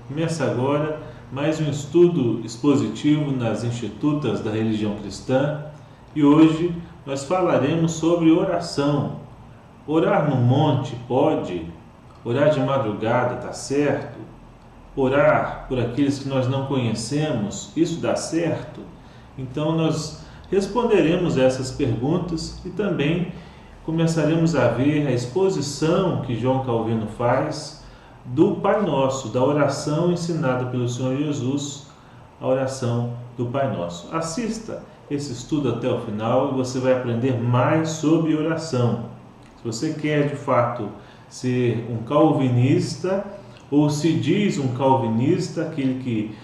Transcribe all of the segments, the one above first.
Começa agora mais um estudo expositivo nas Institutas da Religião Cristã e hoje nós falaremos sobre oração. Orar no monte pode? Orar de madrugada está certo? Orar por aqueles que nós não conhecemos, isso dá certo? Então nós responderemos essas perguntas e também começaremos a ver a exposição que João Calvino faz do Pai Nosso, da oração ensinada pelo Senhor Jesus, a oração do Pai Nosso. Assista esse estudo até o final e você vai aprender mais sobre oração. Se você quer de fato ser um calvinista, ou se diz um calvinista, aquele que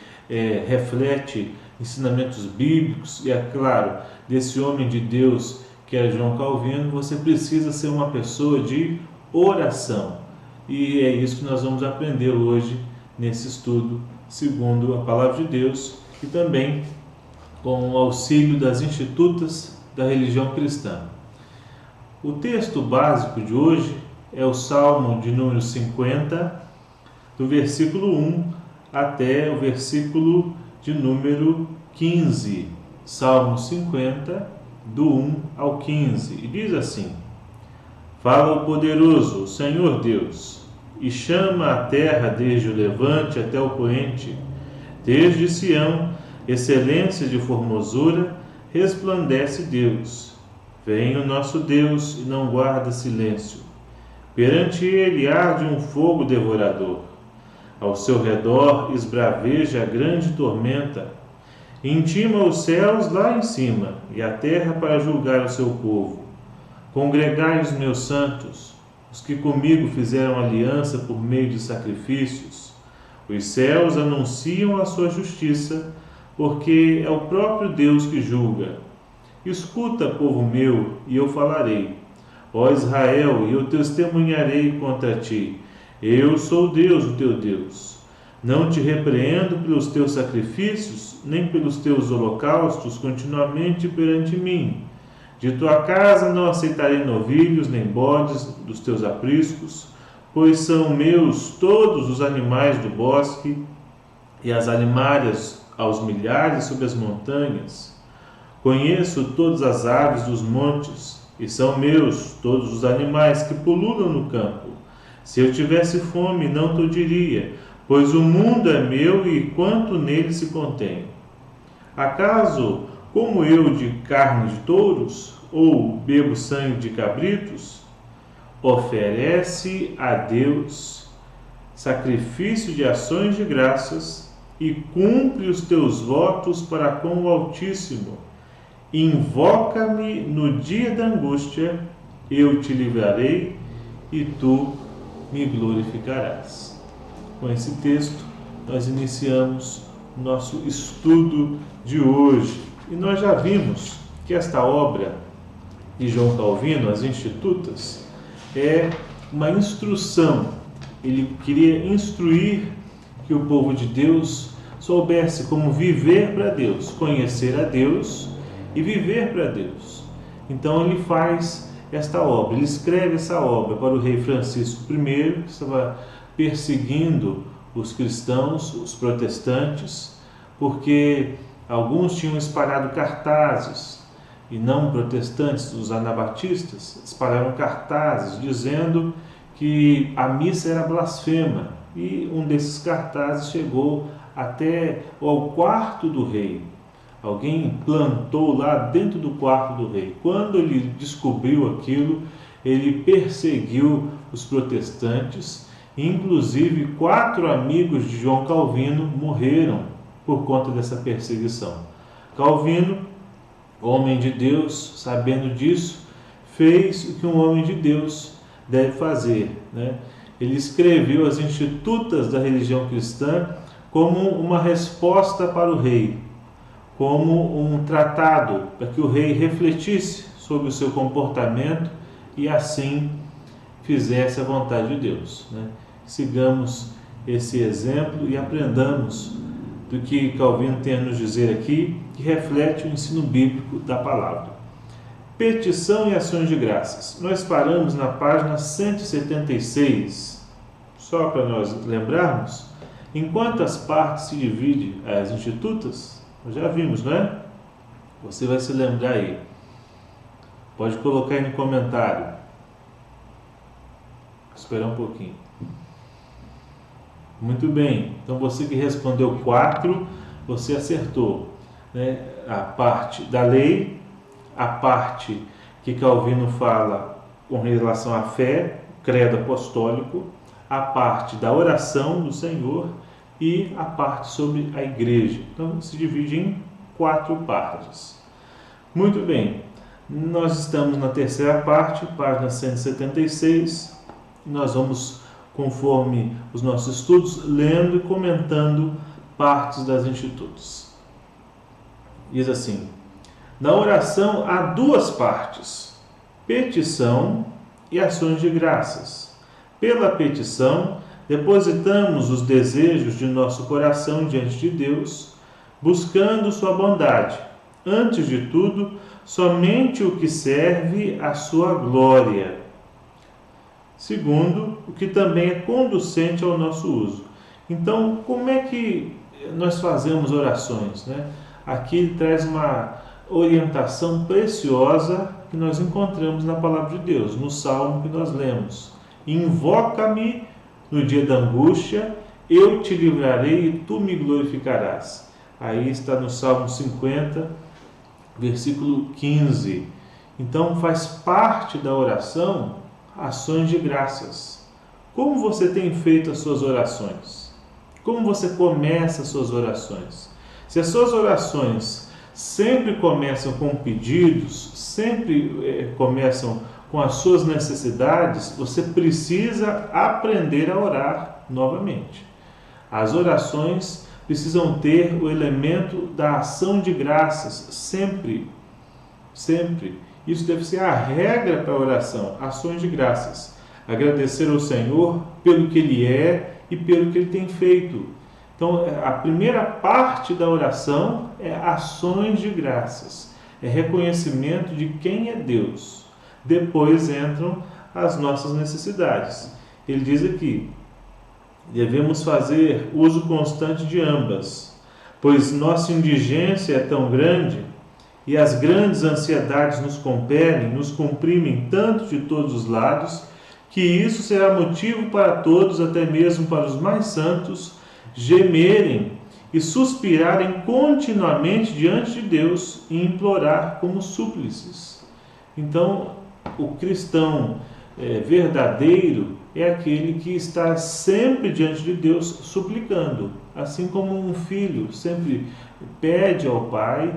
reflete ensinamentos bíblicos, e é claro, desse homem de Deus que é João Calvino, você precisa ser uma pessoa de oração. E é isso que nós vamos aprender hoje nesse estudo, segundo a Palavra de Deus, e também com o auxílio das Institutas da Religião Cristã. O texto básico de hoje é o Salmo de número 50, do versículo 1 até o versículo de número 15. Salmo 50, do 1 ao 15. E diz assim: Fala o poderoso, o Senhor Deus, e chama a terra desde o levante até o poente. Desde Sião, excelência de formosura, resplandece Deus. Vem o nosso Deus e não guarda silêncio. Perante ele arde um fogo devorador. Ao seu redor esbraveja a grande tormenta. Intima os céus lá em cima e a terra para julgar o seu povo. Congregai os meus santos, os que comigo fizeram aliança por meio de sacrifícios. Os céus anunciam a sua justiça, porque é o próprio Deus que julga. Escuta, povo meu, e eu falarei. Ó Israel, e eu testemunharei contra ti. Eu sou Deus, o teu Deus. Não te repreendo pelos teus sacrifícios, nem pelos teus holocaustos continuamente perante mim. De tua casa não aceitarei novilhos nem bodes dos teus apriscos, pois são meus todos os animais do bosque e as alimárias aos milhares sobre as montanhas. Conheço todas as aves dos montes, e são meus todos os animais que pululam no campo. Se eu tivesse fome, não te diria, pois o mundo é meu e quanto nele se contém. Acaso como eu de carne de touros, ou bebo sangue de cabritos? Oferece a Deus sacrifício de ações de graças e cumpre os teus votos para com o Altíssimo. Invoca-me no dia da angústia, eu te livrarei e tu me glorificarás. Com esse texto, nós iniciamos nosso estudo de hoje. E nós já vimos que esta obra de João Calvino, As Institutas, é uma instrução. Ele queria instruir que o povo de Deus soubesse como viver para Deus, conhecer a Deus e viver para Deus. Então ele faz esta obra, ele escreve essa obra para o rei Francisco I, que estava perseguindo os cristãos, os protestantes, porque alguns tinham espalhado cartazes, e não protestantes, os anabatistas, espalharam cartazes dizendo que a missa era blasfema. E um desses cartazes chegou até ao quarto do rei. Alguém plantou lá dentro do quarto do rei. Quando ele descobriu aquilo, ele perseguiu os protestantes. Inclusive, 4 amigos de João Calvino morreram por conta dessa perseguição. Calvino, homem de Deus, sabendo disso, fez o que um homem de Deus deve fazer, né? Ele escreveu as Institutas da Religião Cristã como uma resposta para o rei, como um tratado para que o rei refletisse sobre o seu comportamento e assim fizesse a vontade de Deus, né? Sigamos esse exemplo e aprendamos do que Calvino tem a nos dizer aqui, que reflete o ensino bíblico da palavra. Petição e ações de graças. Nós paramos na página 176. Só para nós lembrarmos, Em quantas partes se divide as institutas? Nós já vimos, não é? Você vai se lembrar aí. Pode colocar aí no comentário. Vou esperar um pouquinho. Muito bem. Então você que respondeu 4, você acertou, né? A parte da lei, a parte que Calvino fala com relação à fé, credo apostólico, a parte da oração do Senhor e a parte sobre a igreja. Então se divide em 4 partes. Muito bem, nós estamos na terceira parte, página 176. Nós vamos, conforme os nossos estudos, lendo e comentando partes das institutas. Diz assim: na oração há 2 partes, petição e ações de graças. Pela petição, depositamos os desejos de nosso coração diante de Deus, buscando sua bondade. Antes de tudo, somente o que serve à sua glória. Segundo, o que também é conducente ao nosso uso. Então, como é que nós fazemos orações, né? Aqui ele traz uma orientação preciosa que nós encontramos na palavra de Deus, no Salmo que nós lemos. Invoca-me no dia da angústia, eu te livrarei e tu me glorificarás. Aí está no Salmo 50, versículo 15. Então faz parte da oração ações de graças. Como você tem feito as suas orações? Como você começa as suas orações? Se as suas orações sempre começam com pedidos, sempre começam com as suas necessidades, você precisa aprender a orar novamente. As orações precisam ter o elemento da ação de graças, sempre, sempre. Isso deve ser a regra para a oração, ações de graças. Agradecer ao Senhor pelo que Ele é e pelo que Ele tem feito. Então, a primeira parte da oração é ações de graças, é reconhecimento de quem é Deus. Depois entram as nossas necessidades. Ele diz aqui: devemos fazer uso constante de ambas, pois nossa indigência é tão grande e as grandes ansiedades nos compelem, nos comprimem tanto de todos os lados, que isso será motivo para todos, até mesmo para os mais santos, gemerem e suspirarem continuamente diante de Deus e implorar como súplices. Então, o cristão verdadeiro é aquele que está sempre diante de Deus suplicando, assim como um filho sempre pede ao pai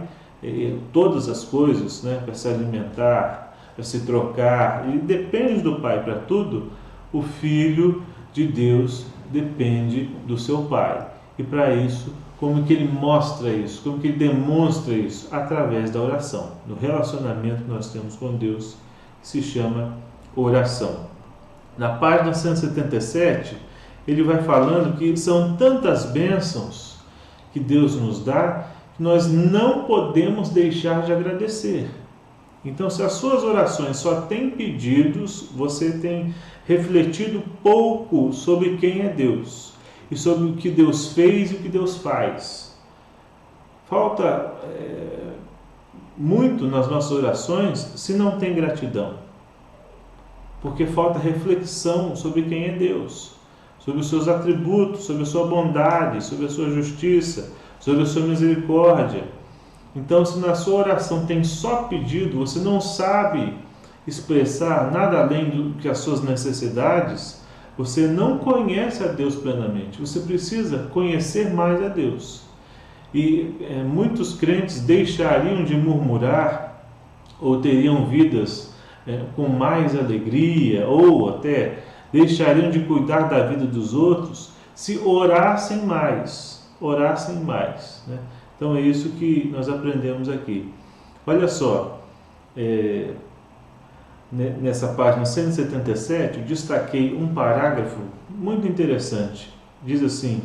todas as coisas, né, para se alimentar, para se trocar, e depende do pai para tudo. O filho de Deus depende do seu pai, e para isso, como que ele mostra isso, como que ele demonstra isso? Através da oração, no relacionamento que nós temos com Deus, que se chama oração. Na página 177, ele vai falando que são tantas bênçãos que Deus nos dá, que nós não podemos deixar de agradecer. Então, se as suas orações só têm pedidos, você tem refletido pouco sobre quem é Deus e sobre o que Deus fez e o que Deus faz. Falta muito nas nossas orações se não tem gratidão, porque falta reflexão sobre quem é Deus, sobre os seus atributos, sobre a sua bondade, sobre a sua justiça, sobre a sua misericórdia. Então, se na sua oração tem só pedido, você não sabe expressar nada além do que as suas necessidades, você não conhece a Deus plenamente. Você precisa conhecer mais a Deus. E muitos crentes deixariam de murmurar, ou teriam vidas com mais alegria, ou até deixariam de cuidar da vida dos outros, se orassem mais. Orassem mais, né? Então é isso que nós aprendemos aqui. Olha só, nessa página 177, eu destaquei um parágrafo muito interessante. Diz assim: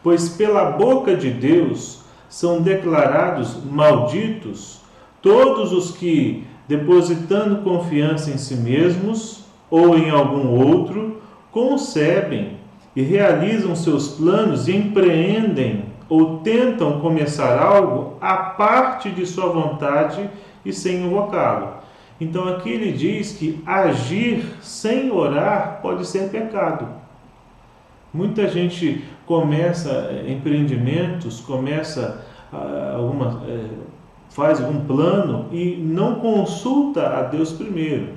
pois pela boca de Deus são declarados malditos todos os que, depositando confiança em si mesmos ou em algum outro, concebem e realizam seus planos e empreendem ou tentam começar algo à parte de sua vontade e sem invocá-lo. Então aqui ele diz que agir sem orar pode ser pecado. Muita gente começa empreendimentos, faz algum plano e não consulta a Deus primeiro.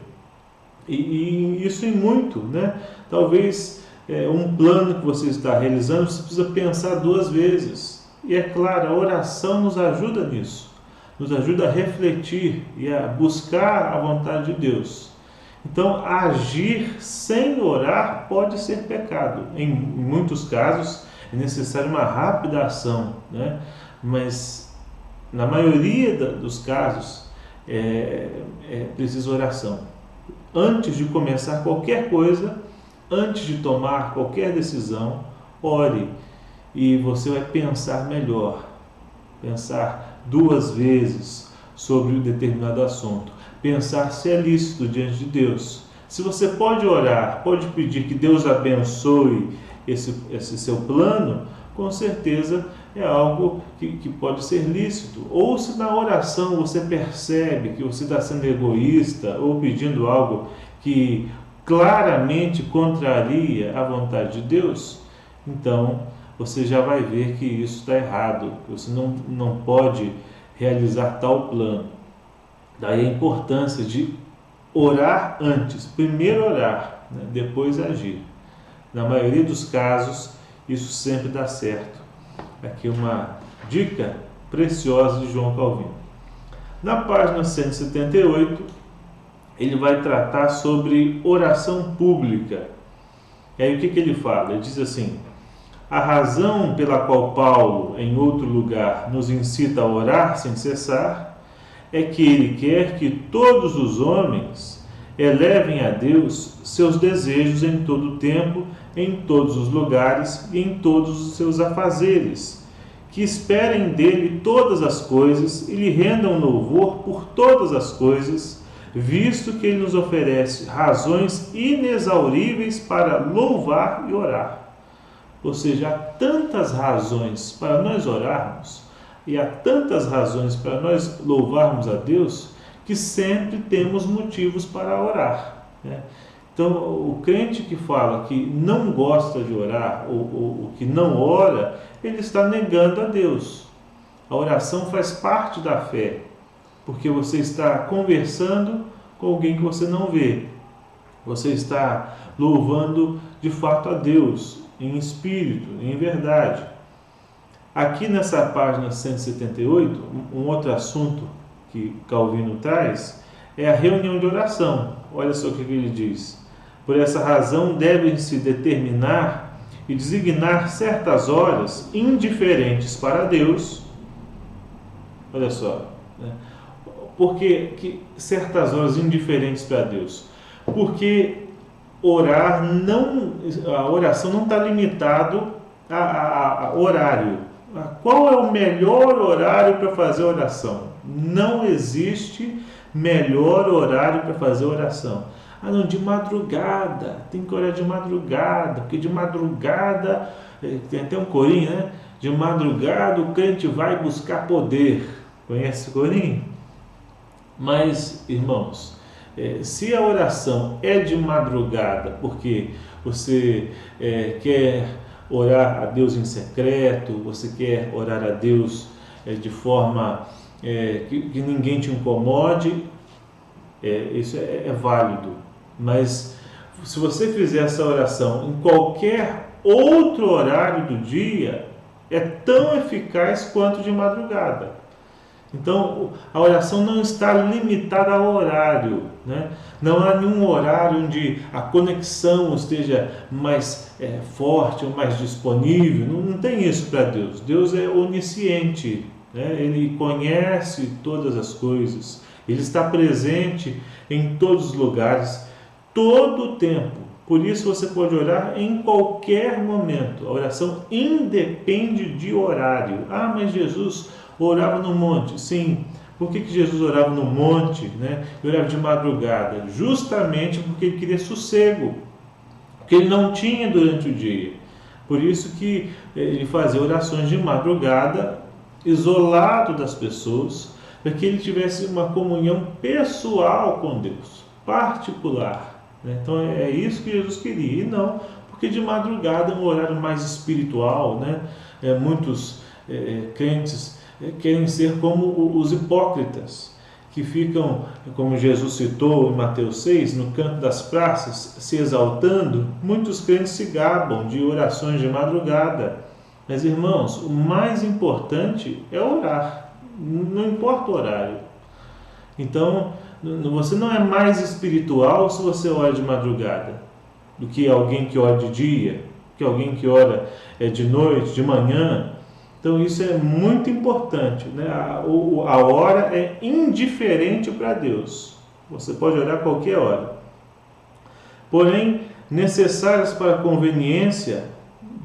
E isso em muito, né? Talvez um plano que você está realizando, você precisa pensar 2 vezes. E é claro, a oração nos ajuda nisso. Nos ajuda a refletir e a buscar a vontade de Deus. Então, agir sem orar pode ser pecado. Em muitos casos, é necessária uma rápida ação, né? Mas, na maioria dos casos, é preciso oração. Antes de começar qualquer coisa, antes de tomar qualquer decisão, ore. E você vai pensar melhor. Pensar 2 vezes sobre um determinado assunto. Pensar se é lícito diante de Deus. Se você pode orar, pode pedir que Deus abençoe esse seu plano, com certeza é algo que pode ser lícito. Ou se na oração você percebe que você está sendo egoísta ou pedindo algo que claramente contraria a vontade de Deus, então você já vai ver que isso está errado, que você não pode realizar tal plano. Daí a importância de orar antes, primeiro orar, né? Depois agir. Na maioria dos casos, isso sempre dá certo. Aqui uma dica preciosa de João Calvino. Na página 178, ele vai tratar sobre oração pública. E aí o que ele fala? Ele diz assim: a razão pela qual Paulo, em outro lugar, nos incita a orar sem cessar é que ele quer que todos os homens elevem a Deus seus desejos em todo o tempo, em todos os lugares e em todos os seus afazeres, que esperem dele todas as coisas e lhe rendam louvor por todas as coisas, visto que ele nos oferece razões inexauríveis para louvar e orar. Ou seja, há tantas razões para nós orarmos e há tantas razões para nós louvarmos a Deus que sempre temos motivos para orar, né? Então, o crente que fala que não gosta de orar ou que não ora, ele está negando a Deus. A oração faz parte da fé, porque você está conversando com alguém que você não vê. Você está louvando de fato a Deus, em espírito, em verdade. Aqui nessa página 178, um outro assunto que Calvino traz é a reunião de oração. Olha só o que ele diz. Por essa razão devem-se determinar e designar certas horas indiferentes para Deus. Olha só, né? Por que certas horas indiferentes para Deus? Porque a oração não está limitado a horário. Qual é o melhor horário para fazer oração? Não existe melhor horário para fazer oração. Não, de madrugada, tem que orar de madrugada, porque de madrugada, tem até um corinho, né? De madrugada o crente vai buscar poder. Conhece o corinho? Mas, irmãos, se a oração é de madrugada, porque você quer orar a Deus em secreto, você quer orar a Deus de forma que ninguém te incomode, isso é válido. Mas se você fizer essa oração em qualquer outro horário do dia, é tão eficaz quanto de madrugada. Então, a oração não está limitada ao horário, né? Não há nenhum horário onde a conexão esteja mais forte ou mais disponível. Não tem isso para Deus. Deus é onisciente, né? Ele conhece todas as coisas. Ele está presente em todos os lugares, todo o tempo. Por isso você pode orar em qualquer momento. A oração independe de horário. Mas Jesus orava no monte. Sim. Por que Jesus orava no monte, né? E orava de madrugada? Justamente porque ele queria sossego, que ele não tinha durante o dia. Por isso que ele fazia orações de madrugada, isolado das pessoas, para que ele tivesse uma comunhão pessoal com Deus, particular, né? Então é isso que Jesus queria, e não porque de madrugada é um horário mais espiritual, né? Muitos crentes querem ser como os hipócritas, que ficam, como Jesus citou em Mateus 6, no canto das praças, se exaltando. Muitos crentes se gabam de orações de madrugada. Mas, irmãos, o mais importante é orar, não importa o horário. Então, você não é mais espiritual se você ora de madrugada do que alguém que ora de dia, que alguém que ora de noite, de manhã. Então isso é muito importante, né? A hora é indiferente para Deus. Você pode orar a qualquer hora. Porém, necessárias para a conveniência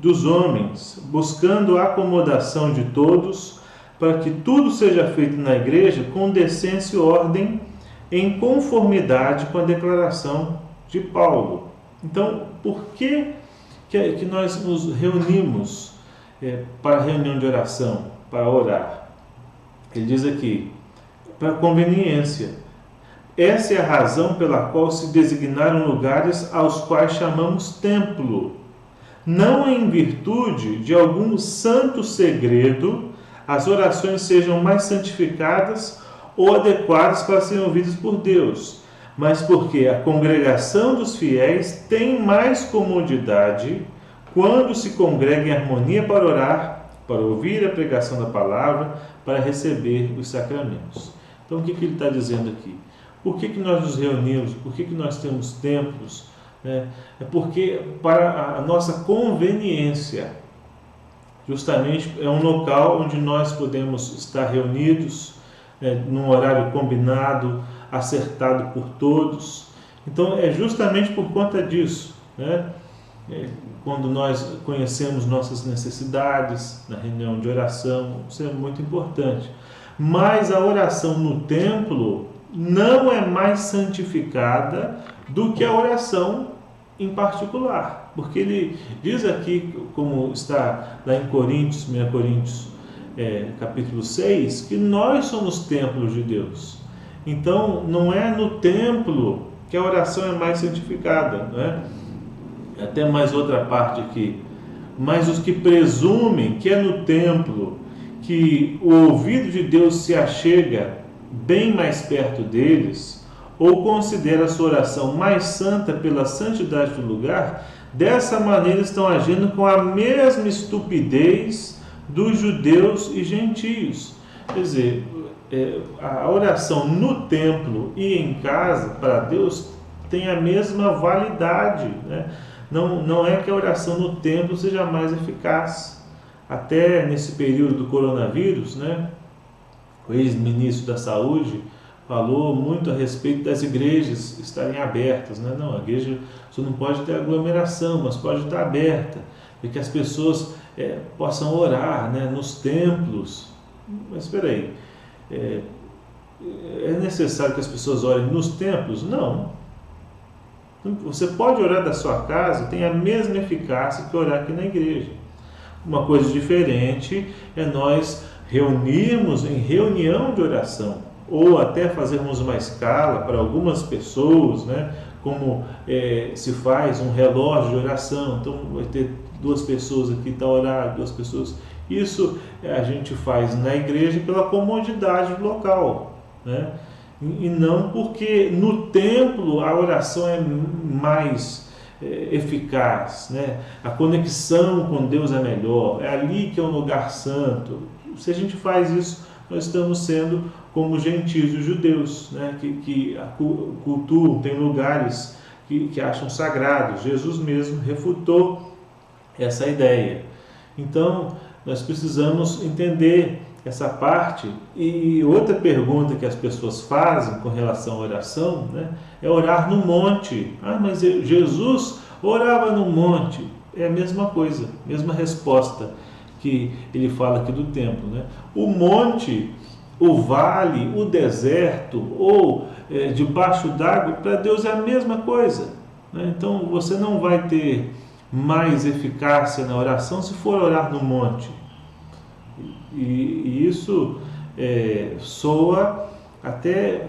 dos homens, buscando a acomodação de todos, para que tudo seja feito na igreja com decência e ordem, em conformidade com a declaração de Paulo. Então, por que nós nos reunimos para a reunião de oração, para orar? Ele diz aqui, para conveniência. Essa é a razão pela qual se designaram lugares aos quais chamamos templo, não em virtude de algum santo segredo, as orações sejam mais santificadas ou adequadas para serem ouvidas por Deus, mas porque a congregação dos fiéis tem mais comodidade quando se congrega em harmonia para orar, para ouvir a pregação da palavra, para receber os sacramentos. Então, o que ele está dizendo aqui? Por que nós nos reunimos? Por que nós temos templos? É porque, para a nossa conveniência, justamente é um local onde nós podemos estar reunidos, num horário combinado, acertado por todos. Então, é justamente por conta disso, né? Quando nós conhecemos nossas necessidades na reunião de oração, isso é muito importante. Mas a oração no templo não é mais santificada do que a oração em particular, porque ele diz aqui, como está lá em Coríntios, 1 Coríntios, capítulo 6, que nós somos templos de Deus. Então, não é no templo que a oração é mais santificada, não é? Até mais outra parte aqui. Mas os que presumem que é no templo que o ouvido de Deus se achega bem mais perto deles, ou considera a sua oração mais santa pela santidade do lugar, dessa maneira estão agindo com a mesma estupidez dos judeus e gentios. Quer dizer, a oração no templo e em casa para Deus tem a mesma validade, né? Não é que a oração no templo seja mais eficaz. Até nesse período do coronavírus, né, o ex-ministro da Saúde falou muito a respeito das igrejas estarem abertas, né? Não, a igreja só não pode ter aglomeração, mas pode estar aberta, para que as pessoas possam orar, né, nos templos. Mas espera aí, é necessário que as pessoas orem nos templos? Não. Você pode orar da sua casa, tem a mesma eficácia que orar aqui na igreja. Uma coisa diferente é nós reunirmos em reunião de oração, ou até fazermos uma escala para algumas pessoas, né? Como se faz um relógio de oração. Então vai ter 2 pessoas aqui, está orando, 2 pessoas. Isso a gente faz na igreja pela comodidade do local, né? E não porque no templo a oração é mais eficaz, né? A conexão com Deus é melhor, é ali que é um lugar santo. Se a gente faz isso, nós estamos sendo como gentios e judeus, né? que cultuam, tem lugares que acham sagrados. Jesus mesmo refutou essa ideia. Então, nós precisamos entender essa parte. E outra pergunta que as pessoas fazem com relação à oração, né, é orar no monte. Ah, mas Jesus orava no monte. É a mesma coisa, mesma resposta que ele fala aqui do templo, né? O monte, o vale, o deserto ou debaixo d'água, para Deus é a mesma coisa, né? Então você não vai ter mais eficácia na oração se for orar no monte. E isso soa até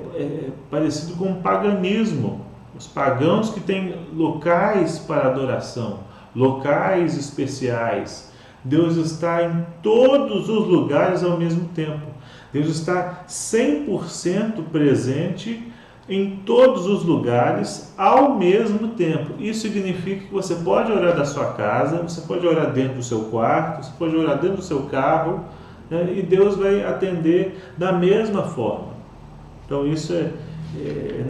parecido com o paganismo. Os pagãos que têm locais para adoração, locais especiais. Deus está em todos os lugares ao mesmo tempo. Deus está 100% presente em todos os lugares ao mesmo tempo. Isso significa que você pode orar da sua casa, você pode orar dentro do seu quarto, você pode orar dentro do seu carro, né? E Deus vai atender da mesma forma. Então isso é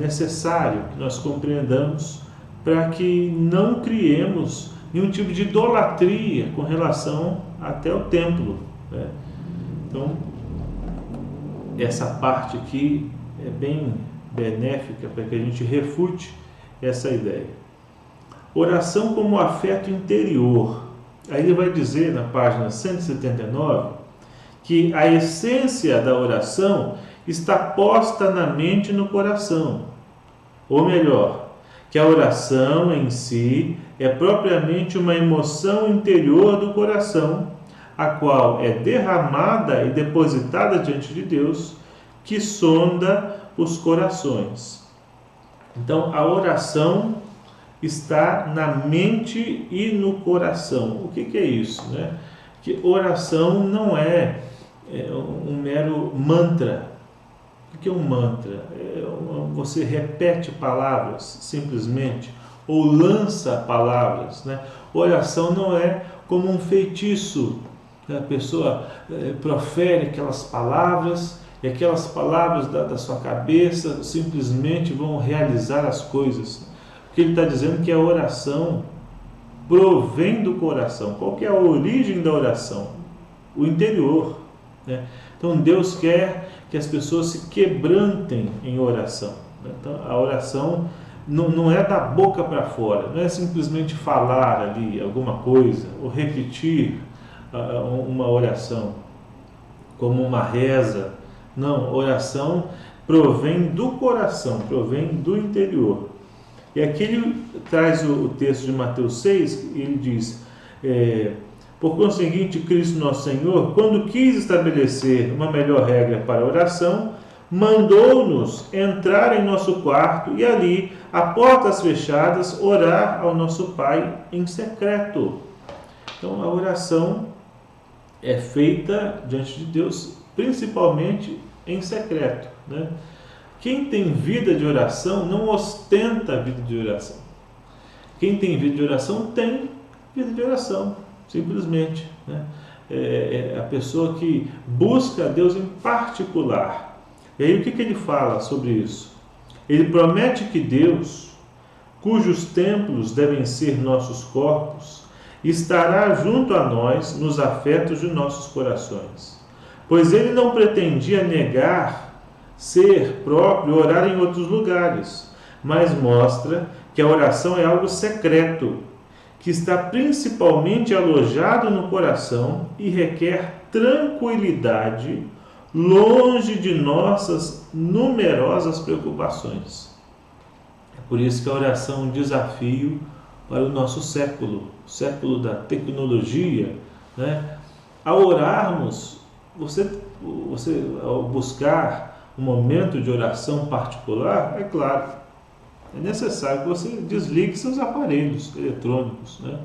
necessário que nós compreendamos para que não criemos nenhum tipo de idolatria com relação até o templo, né? Então, essa parte aqui é bem benéfica para que a gente refute essa ideia. Oração como afeto interior. Aí ele vai dizer na página 179 que a essência da oração está posta na mente e no coração. Ou melhor, que a oração em si é propriamente uma emoção interior do coração, a qual é derramada e depositada diante de Deus, que sonda os corações. Então, a oração está na mente e no coração. O que é isso, né? Que oração não é um mero mantra. O que é um mantra? Você repete palavras simplesmente, ou lança palavras, né? Oração não é como um feitiço. A pessoa profere aquelas palavras, e aquelas palavras da sua cabeça simplesmente vão realizar as coisas. Porque ele está dizendo que a oração provém do coração. Qual que é a origem da oração? O interior, né? Então Deus quer que as pessoas se quebrantem em oração, né? Então a oração não é da boca para fora, não é simplesmente falar ali alguma coisa, ou repetir uma oração como uma reza. Não, oração provém do coração, provém do interior. E aqui ele traz o texto de Mateus 6, ele diz: por conseguinte, Cristo nosso Senhor, quando quis estabelecer uma melhor regra para a oração, mandou-nos entrar em nosso quarto e ali, a portas fechadas, orar ao nosso Pai em secreto. Então a oração é feita diante de Deus, principalmente em secreto, né? Quem tem vida de oração não ostenta a vida de oração. Quem tem vida de oração tem vida de oração, simplesmente, né? A pessoa que busca a Deus em particular. E aí o que ele fala sobre isso? Ele promete que Deus, cujos templos devem ser nossos corpos, estará junto a nós nos afetos de nossos corações. Pois ele não pretendia negar ser próprio orar em outros lugares, mas mostra que a oração é algo secreto, que está principalmente alojado no coração e requer tranquilidade, longe de nossas numerosas preocupações. É por isso que a oração é um desafio para o nosso século, o século da tecnologia, né? Ao orarmos, você ao buscar um momento de oração particular, é claro, é necessário que você desligue seus aparelhos eletrônicos, né?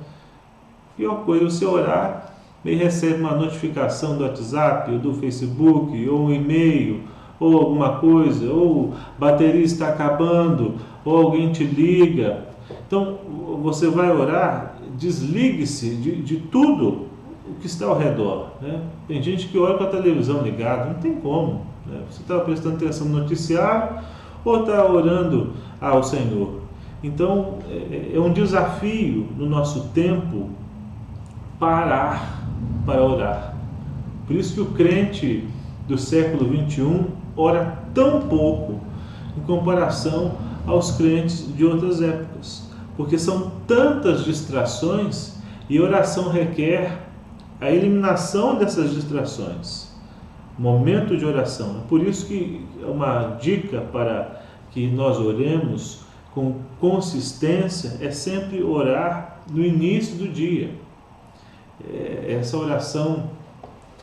Pior coisa é você orar e recebe uma notificação do WhatsApp, ou do Facebook, ou um e-mail, ou alguma coisa, ou bateria está acabando, ou alguém te liga. Então, você vai orar, desligue-se de tudo o que está ao redor, né? Tem gente que ora com a televisão ligada, não tem como, né? Você está prestando atenção no noticiário ou está orando ao Senhor. Então, é um desafio no nosso tempo parar para orar. Por isso que o crente do século 21 ora tão pouco em comparação aos crentes de outras épocas, porque são tantas distrações e oração requer a eliminação dessas distrações, momento de oração. É por isso que uma dica para que nós oremos com consistência é sempre orar no início do dia. Essa oração,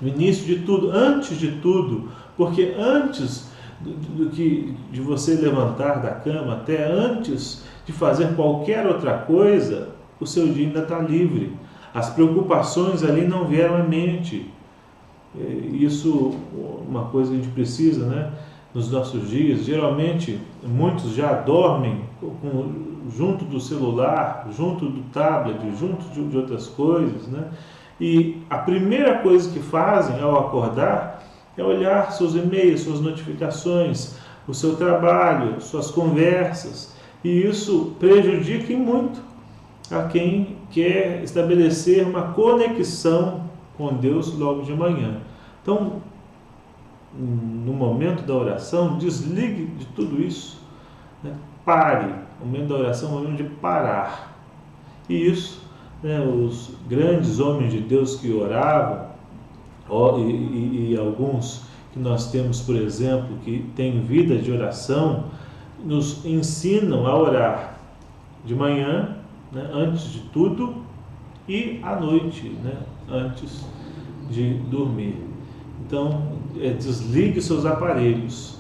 no início de tudo, antes de tudo, porque antes de você levantar da cama, até antes de fazer qualquer outra coisa, o seu dia ainda está livre. As preocupações ali não vieram à mente. Isso, uma coisa que a gente precisa, né? Nos nossos dias, geralmente muitos já dormem junto do celular, junto do tablet, junto de outras coisas, né? E a primeira coisa que fazem ao acordar é olhar seus e-mails, suas notificações, o seu trabalho, suas conversas, e isso prejudica muito a quem quer estabelecer uma conexão com Deus logo de manhã. Então, no momento da oração, desligue de tudo isso, né? Pare. O momento da oração é o momento de parar. E isso, né, os grandes homens de Deus que oravam, e alguns que nós temos, por exemplo, que têm vida de oração, nos ensinam a orar de manhã, né, antes de tudo, e à noite, né, antes de dormir. Então, desligue seus aparelhos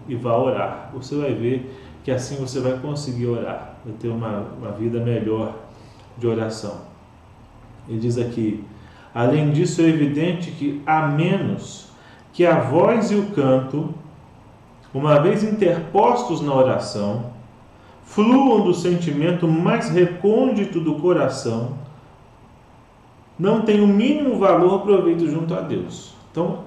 e vá orar. Você vai ver que assim você vai conseguir orar, vai ter uma vida melhor de oração. Ele diz aqui: além disso, é evidente que, a menos que a voz e o canto, uma vez interpostos na oração, fluam do sentimento mais recôndito do coração, não tem o mínimo valor ou proveito junto a Deus. Então,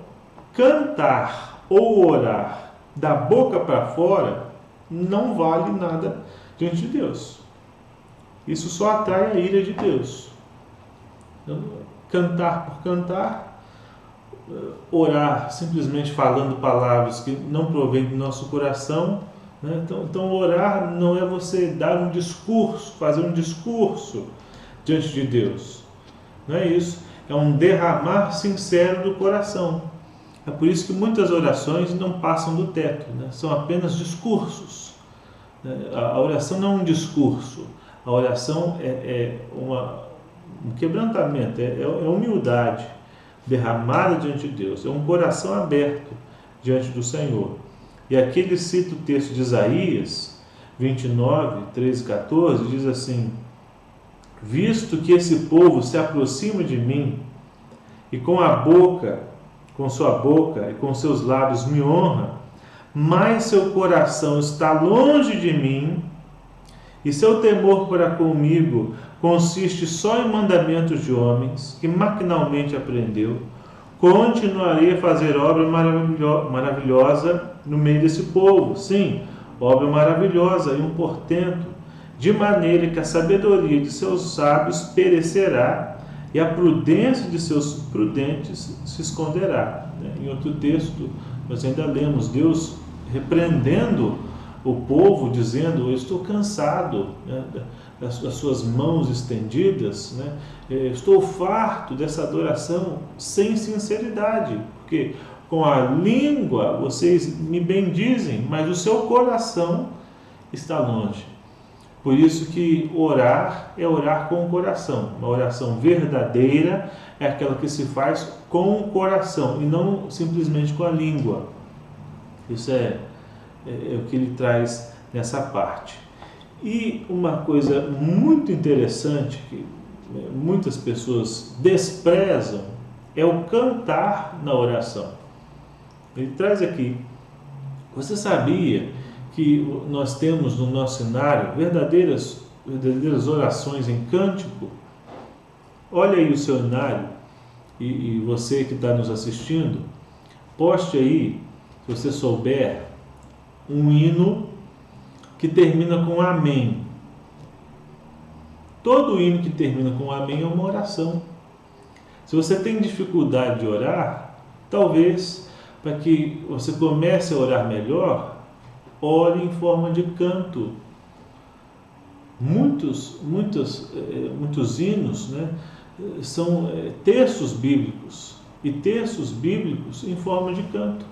cantar ou orar da boca para fora não vale nada diante de Deus. Isso só atrai a ira de Deus. Cantar por cantar, orar simplesmente falando palavras que não provêm do nosso coração, né? Então orar não é você dar um discurso, fazer um discurso diante de Deus. Não é isso. É um derramar sincero do coração. É por isso que muitas orações não passam do teto, né? São apenas discursos. A oração não é um discurso. A oração é um quebrantamento, é humildade derramada diante de Deus. É um coração aberto diante do Senhor. E aqui ele cita o texto de Isaías 29, 13 e 14, diz assim: visto que esse povo se aproxima de mim e com sua boca e com seus lábios me honra, mas seu coração está longe de mim e seu temor para comigo consiste só em mandamentos de homens que maquinalmente aprendeu, continuarei a fazer obra maravilhosa no meio desse povo. Sim, obra maravilhosa e um portento, de maneira que a sabedoria de seus sábios perecerá e a prudência de seus prudentes se esconderá. Em outro texto, nós ainda lemos Deus repreendendo o povo, dizendo: eu estou cansado, né, das suas mãos estendidas, né? Estou farto dessa adoração sem sinceridade, porque com a língua vocês me bendizem, mas o seu coração está longe. Por isso que orar é orar com o coração. Uma oração verdadeira é aquela que se faz com o coração e não simplesmente com a língua. Isso é o que ele traz nessa parte. E uma coisa muito interessante que muitas pessoas desprezam é o cantar na oração. Ele traz aqui: você sabia que nós temos no nosso cenário verdadeiras orações em cântico? Olha aí o seu cenário, e você que está nos assistindo, poste aí, se você souber, um hino que termina com amém. Todo hino que termina com amém é uma oração. Se você tem dificuldade de orar, talvez, para que você comece a orar melhor, ore em forma de canto. Muitos hinos, né, são textos bíblicos, e textos bíblicos em forma de canto.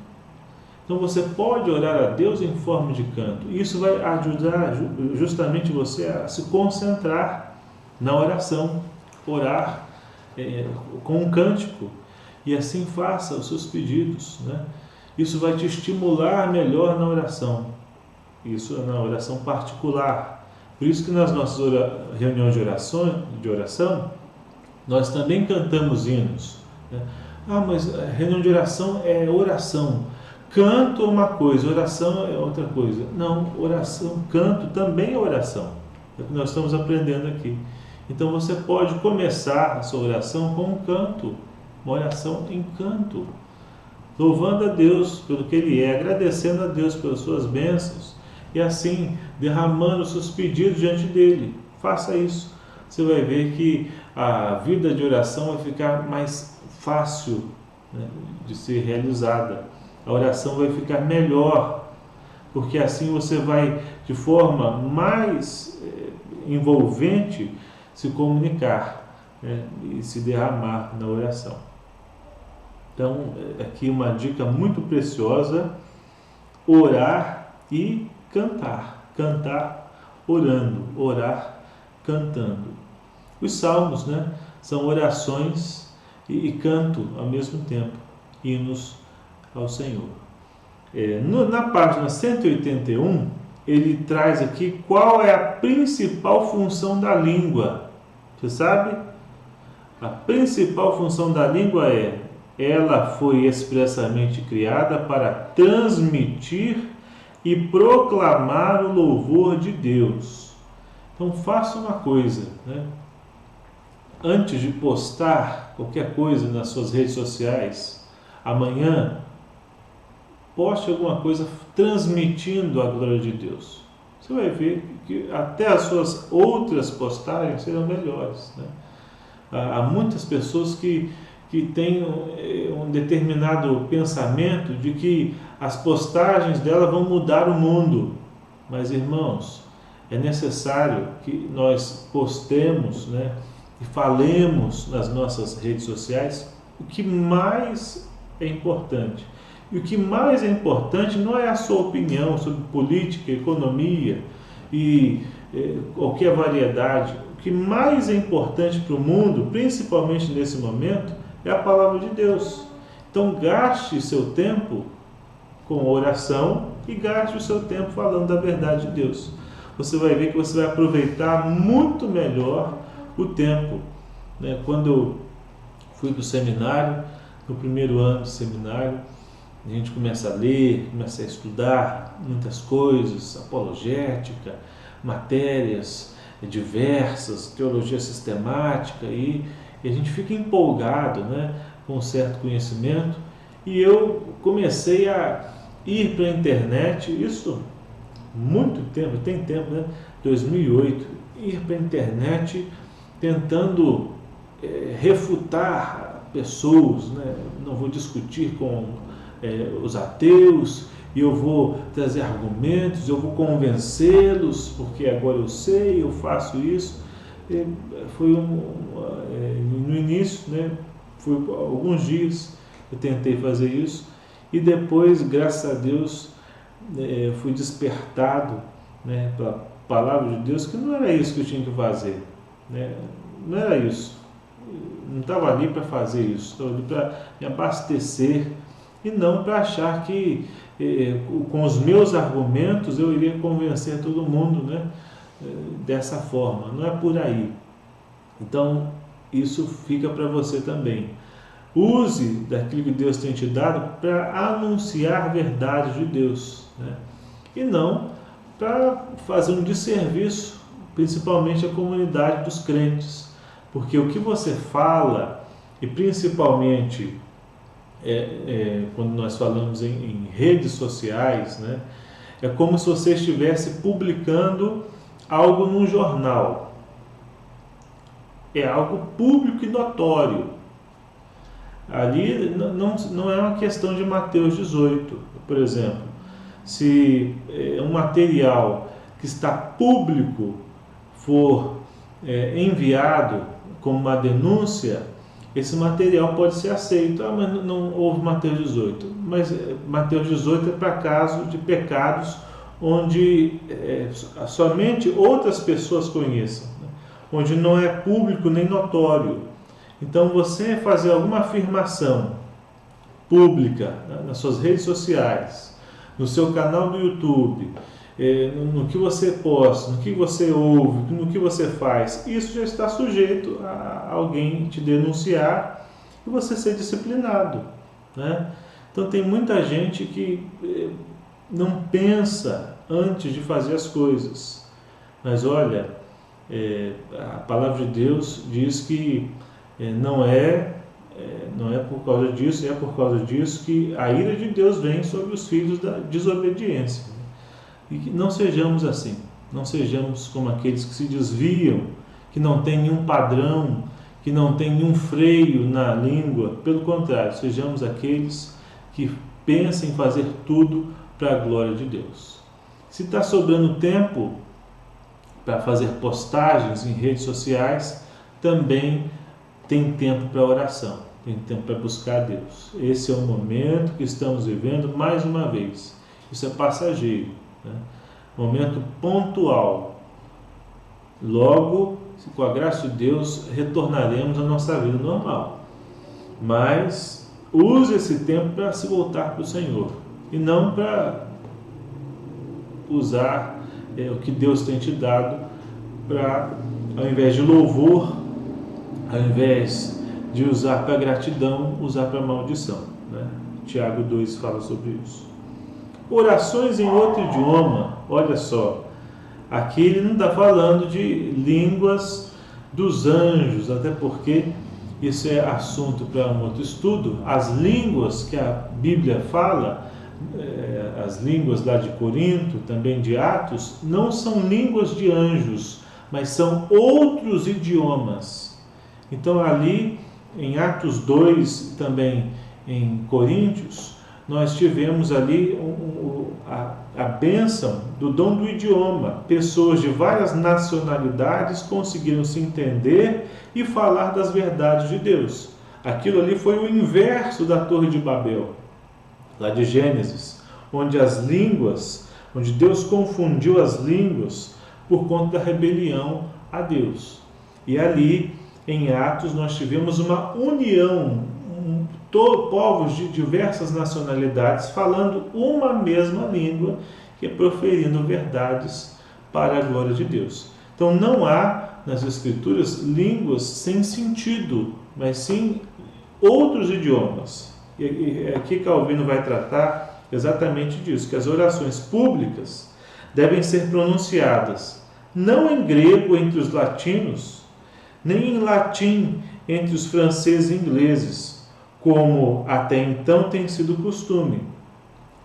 Então você pode orar a Deus em forma de canto. Isso vai ajudar justamente você a se concentrar na oração, orar com um cântico, e assim faça os seus pedidos, né? Isso vai te estimular melhor na oração, isso é na oração particular. Por isso que nas nossas reuniões de oração, nós também cantamos hinos, né? Ah, mas a reunião de oração é oração. Canto é uma coisa, oração é outra coisa. Não, oração, canto também é oração. É o que nós estamos aprendendo aqui. Então você pode começar a sua oração com um canto, uma oração em canto, louvando a Deus pelo que Ele é, agradecendo a Deus pelas suas bênçãos e assim derramando os seus pedidos diante dEle. Faça isso. Você vai ver que a vida de oração vai ficar mais fácil, né, de ser realizada. A oração vai ficar melhor, porque assim você vai de forma mais envolvente se comunicar, né, e se derramar na oração. Então, aqui uma dica muito preciosa: orar e cantar. Cantar orando, orar cantando. Os salmos, né, são orações e canto ao mesmo tempo, hinos ao Senhor. Na página 181, ele traz aqui qual é a principal função da língua. Você sabe? A principal função da língua ela foi expressamente criada para transmitir e proclamar o louvor de Deus. Então faça uma coisa, né? Antes de postar qualquer coisa nas suas redes sociais, amanhã, poste alguma coisa transmitindo a glória de Deus. Você vai ver que até as suas outras postagens serão melhores, né? Há muitas pessoas que têm um determinado pensamento de que as postagens dela vão mudar o mundo. Mas, irmãos, é necessário que nós postemos, né, e falemos nas nossas redes sociais o que mais é importante. E o que mais é importante não é a sua opinião sobre política, economia e qualquer variedade. O que mais é importante para o mundo, principalmente nesse momento, é a palavra de Deus. Então gaste seu tempo com oração e gaste o seu tempo falando da verdade de Deus. Você vai ver que você vai aproveitar muito melhor o tempo, né? Quando eu fui para o seminário, no primeiro ano do seminário, a gente começa a ler, começa a estudar muitas coisas, apologética, matérias diversas, teologia sistemática, e a gente fica empolgado, né, com um certo conhecimento. E eu comecei a ir para a internet, isso muito tempo, tem tempo, né? 2008, ir para a internet tentando refutar pessoas, né? Não vou discutir com os ateus, e eu vou trazer argumentos, eu vou convencê-los, porque agora eu sei, eu faço isso. Foi no início, né? Foi alguns dias eu tentei fazer isso, e depois, graças a Deus, fui despertado, né, pela palavra de Deus, que não era isso que eu tinha que fazer, né? Não era isso, não estava ali para fazer isso, estava ali para me abastecer, e não para achar que com os meus argumentos eu iria convencer todo mundo, né, dessa forma. Não é por aí. Então isso fica para você também. Use daquilo que Deus tem te dado para anunciar a verdade de Deus, né? E não para fazer um desserviço, principalmente à comunidade dos crentes, porque o que você fala, e principalmente quando nós falamos em redes sociais, né, é como se você estivesse publicando algo num jornal. É algo público e notório. Ali não é uma questão de Mateus 18, por exemplo. Se um material que está público for enviado como uma denúncia, esse material pode ser aceito. Ah, mas não houve Mateus 18. Mas Mateus 18 é para caso de pecados onde somente outras pessoas conheçam, né? onde não é público nem notório. Então, você fazer alguma afirmação pública, né, nas suas redes sociais, no seu canal do YouTube, no que você posta, no que você ouve, no que você faz, isso já está sujeito a alguém te denunciar e você ser disciplinado, né? Então, tem muita gente que não pensa antes de fazer as coisas. Mas olha, a palavra de Deus diz que não é por causa disso, é por causa disso que a ira de Deus vem sobre os filhos da desobediência. E que não sejamos assim, não sejamos como aqueles que se desviam, que não tem nenhum padrão, que não tem nenhum freio na língua. Pelo contrário, sejamos aqueles que pensam em fazer tudo para a glória de Deus. Se está sobrando tempo para fazer postagens em redes sociais, também tem tempo para oração, tem tempo para buscar a Deus. Esse é o momento que estamos vivendo mais uma vez. Isso é passageiro, né? Momento pontual. Logo, com a graça de Deus, retornaremos à nossa vida normal. Mas use esse tempo para se voltar para o Senhor e não para usar o que Deus tem te dado para, ao invés de louvor, ao invés de usar para gratidão, usar para maldição, né? Tiago 2 fala sobre isso. Orações em outro idioma, olha só, aqui ele não está falando de línguas dos anjos, até porque isso é assunto para um outro estudo. As línguas que a Bíblia fala, as línguas lá de Corinto, também de Atos, não são línguas de anjos, mas são outros idiomas. Então ali em Atos 2, também em Coríntios, nós tivemos ali a bênção do dom do idioma. Pessoas de várias nacionalidades conseguiram se entender e falar das verdades de Deus. Aquilo ali foi o inverso da Torre de Babel, lá de Gênesis, onde onde Deus confundiu as línguas por conta da rebelião a Deus. E ali, em Atos, nós tivemos uma união, povos de diversas nacionalidades falando uma mesma língua, que é proferindo verdades para a glória de Deus. Então não há nas Escrituras línguas sem sentido, mas sim outros idiomas. E aqui Calvino vai tratar exatamente disso, que as orações públicas devem ser pronunciadas não em grego entre os latinos, nem em latim entre os franceses e ingleses, como até então tem sido costume,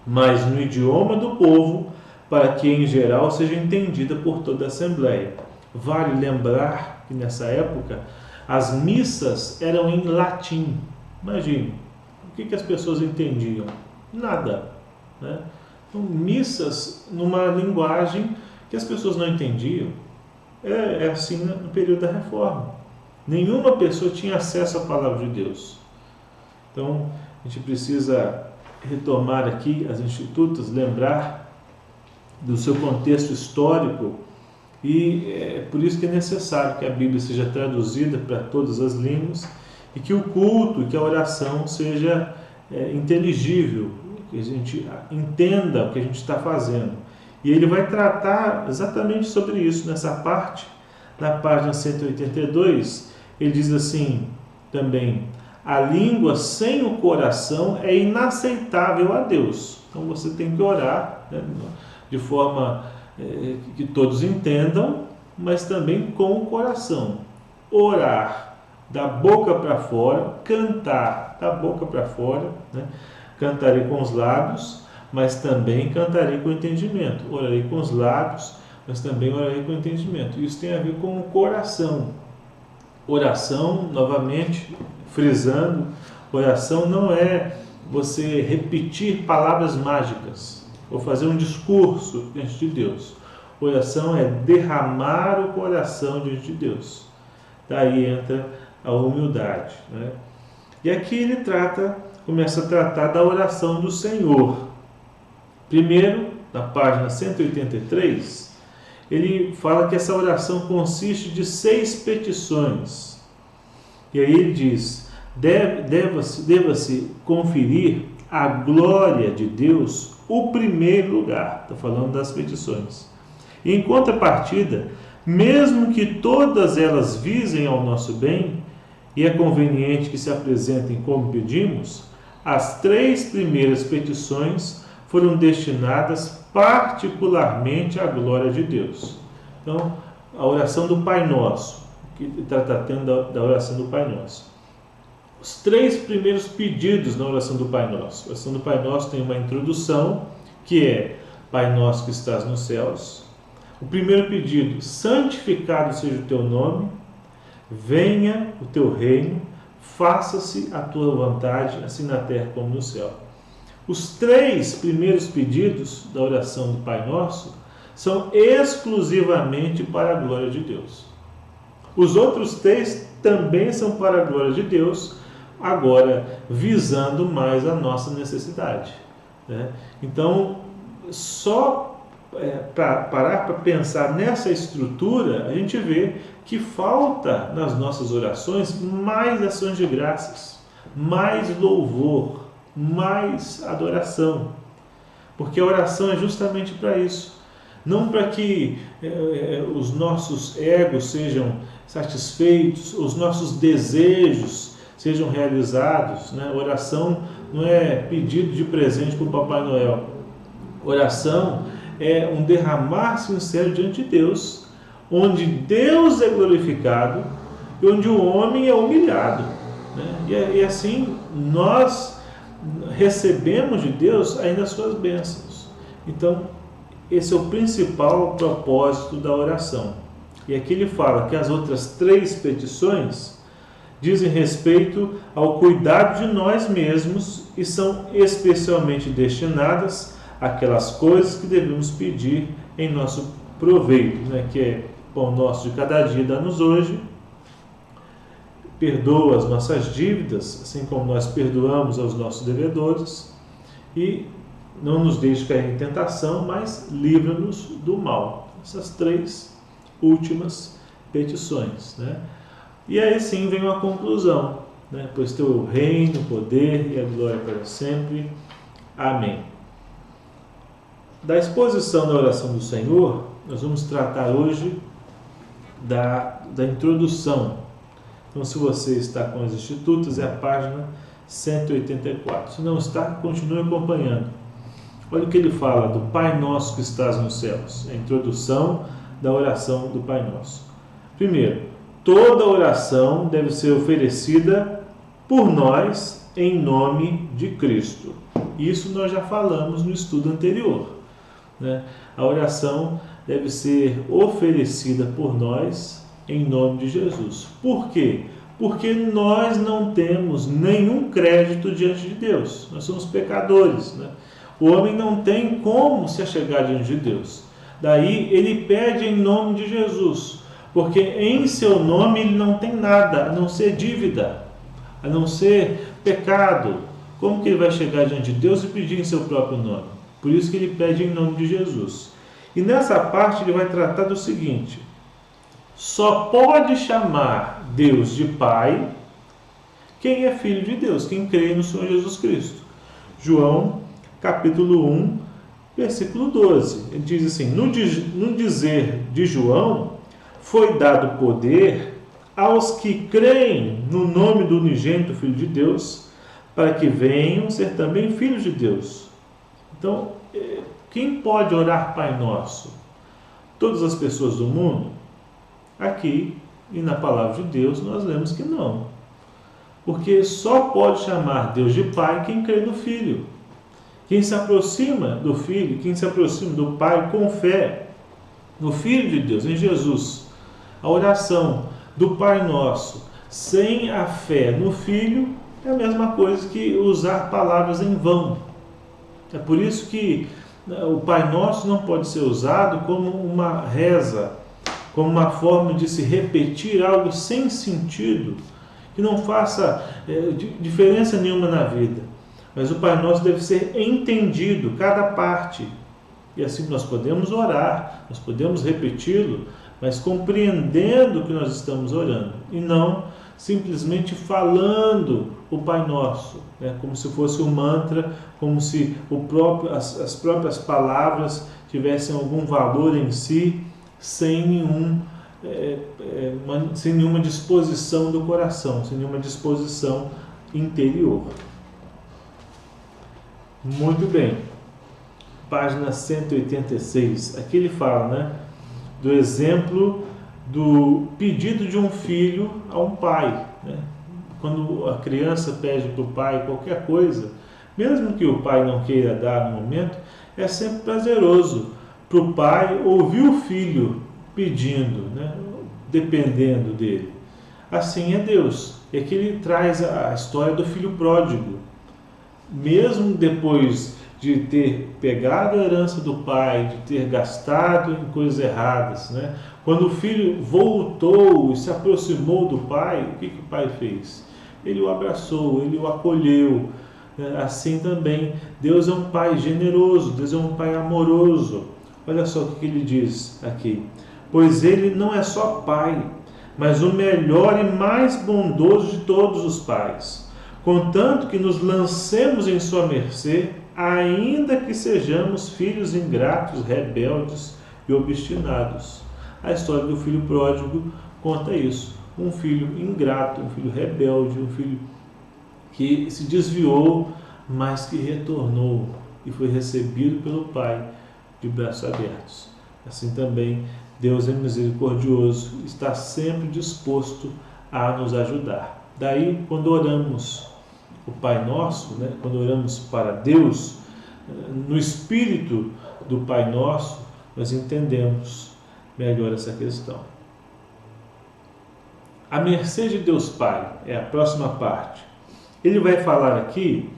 mas no idioma do povo, para que em geral seja entendida por toda a Assembleia. Vale lembrar que nessa época as missas eram em latim. Imagine, o que as pessoas entendiam? Nada, né? Então, missas numa linguagem que as pessoas não entendiam. É assim no período da Reforma. Nenhuma pessoa tinha acesso à palavra de Deus. Então, a gente precisa retomar aqui as institutas, lembrar do seu contexto histórico, e é por isso que é necessário que a Bíblia seja traduzida para todas as línguas e que o culto e que a oração seja inteligível, que a gente entenda o que a gente está fazendo. E ele vai tratar exatamente sobre isso nessa parte, na página 182, ele diz assim também: a língua sem o coração é inaceitável a Deus. Então você tem que orar, né, de forma que todos entendam, mas também com o coração. Orar da boca para fora, cantar da boca para fora, né? Cantarei com os lábios, mas também cantarei com o entendimento. Orarei com os lábios, mas também orarei com o entendimento. Isso tem a ver com o coração. Oração, novamente, frisando, oração não é você repetir palavras mágicas ou fazer um discurso diante de Deus. Oração é derramar o coração diante de Deus. Daí entra a humildade, né? E aqui ele começa a tratar da oração do Senhor. Primeiro, na página 183, ele fala que essa oração consiste de 6 petições. E aí ele diz: deva-se conferir à glória de Deus o primeiro lugar. Está falando das petições. E em contrapartida, mesmo que todas elas visem ao nosso bem, e é conveniente que se apresentem como pedimos, as 3 primeiras petições foram destinadas particularmente à glória de Deus. Então, a oração do Pai Nosso, que está tratando da oração do Pai Nosso. Os 3 primeiros pedidos na oração do Pai Nosso. A oração do Pai Nosso tem uma introdução, que é: Pai Nosso que estás nos céus. O primeiro pedido: santificado seja o teu nome, venha o teu reino, faça-se a tua vontade, assim na terra como no céu. Os 3 primeiros pedidos da oração do Pai Nosso são exclusivamente para a glória de Deus. Os outros 3 também são para a glória de Deus, agora visando mais a nossa necessidade, né? Então, só para parar para pensar nessa estrutura, a gente vê que falta nas nossas orações mais ações de graças, mais louvor, mais adoração, porque a oração é justamente para isso, não para que os nossos egos sejam satisfeitos, os nossos desejos sejam realizados, né? Oração não é pedido de presente para o Papai Noel. Oração é um derramar sincero diante de Deus, onde Deus é glorificado e onde o homem é humilhado, né? E assim nós recebemos de Deus ainda as suas bênçãos. Então, esse é o principal propósito da oração. E aqui ele fala que as outras 3 petições dizem respeito ao cuidado de nós mesmos e são especialmente destinadas àquelas coisas que devemos pedir em nosso proveito, né? Que é: pão nosso de cada dia dá-nos hoje, perdoa as nossas dívidas, assim como nós perdoamos aos nossos devedores, e não nos deixe cair em tentação, mas livra-nos do mal. Essas 3 últimas petições, né? E aí sim vem uma conclusão, né? Pois teu é o reino, o poder e a glória para sempre. Amém. Da exposição da oração do Senhor, nós vamos tratar hoje da introdução. Então, se você está com as Institutas, é a página 184. Se não está, continue acompanhando. Olha o que ele fala do Pai Nosso que estás nos céus, a introdução da oração do Pai Nosso. Primeiro, toda oração deve ser oferecida por nós em nome de Cristo. Isso nós já falamos no estudo anterior, né? A oração deve ser oferecida por nós em nome de Jesus. Por quê? Porque nós não temos nenhum crédito diante de Deus. Nós somos pecadores, né? O homem não tem como se achegar diante de Deus. Daí ele pede em nome de Jesus, porque em seu nome ele não tem nada, a não ser dívida, a não ser pecado. Como que ele vai chegar diante de Deus e pedir em seu próprio nome? Por isso que ele pede em nome de Jesus. E nessa parte ele vai tratar do seguinte: só pode chamar Deus de Pai quem é filho de Deus, quem crê no Senhor Jesus Cristo. João, capítulo 1, versículo 12. Ele diz assim: no dizer de João, foi dado poder aos que creem no nome do unigênito Filho de Deus, para que venham ser também filhos de Deus. Então, quem pode orar Pai Nosso? Todas as pessoas do mundo? Aqui, e na palavra de Deus, nós lemos que não. Porque só pode chamar Deus de Pai quem crê no Filho. Quem se aproxima do Filho, quem se aproxima do Pai com fé no Filho de Deus, em Jesus. A oração do Pai Nosso sem a fé no Filho é a mesma coisa que usar palavras em vão. É por isso que o Pai Nosso não pode ser usado como uma reza, como uma forma de se repetir algo sem sentido, que não faça diferença nenhuma na vida. Mas o Pai Nosso deve ser entendido, cada parte, E assim nós podemos orar, nós podemos repeti-lo, mas compreendendo que nós estamos orando e não simplesmente falando o Pai Nosso, né? Como se fosse um mantra, como se as próprias palavras tivessem algum valor em si, sem nenhuma disposição do coração, sem nenhuma disposição interior. Muito bem. Página 186. Aqui ele fala, né, do exemplo do pedido de um filho a um pai, né? Quando a criança pede para o pai qualquer coisa, mesmo que o pai não queira dar no momento, é sempre prazeroso para o pai ouvir o filho pedindo, né? Dependendo dele. Assim é Deus. É que ele traz a história do filho pródigo. Mesmo depois de ter pegado a herança do pai, de ter gastado em coisas erradas, né? Quando o filho voltou e se aproximou do pai, o que o pai fez? Ele o abraçou, ele o acolheu. Assim também, Deus é um pai generoso, Deus é um pai amoroso. Olha só o que ele diz aqui. Pois ele não é só pai, mas o melhor e mais bondoso de todos os pais, contanto que nos lancemos em sua mercê, ainda que sejamos filhos ingratos, rebeldes e obstinados. A história do filho pródigo conta isso. Um filho ingrato, um filho rebelde, um filho que se desviou, mas que retornou e foi recebido pelo Pai de braços abertos. Assim também, Deus é misericordioso, está sempre disposto a nos ajudar. Daí, quando oramos o Pai Nosso, né, quando oramos para Deus, no espírito do Pai Nosso, nós entendemos melhor essa questão. A mercê de Deus Pai é a próxima parte. Ele vai falar aqui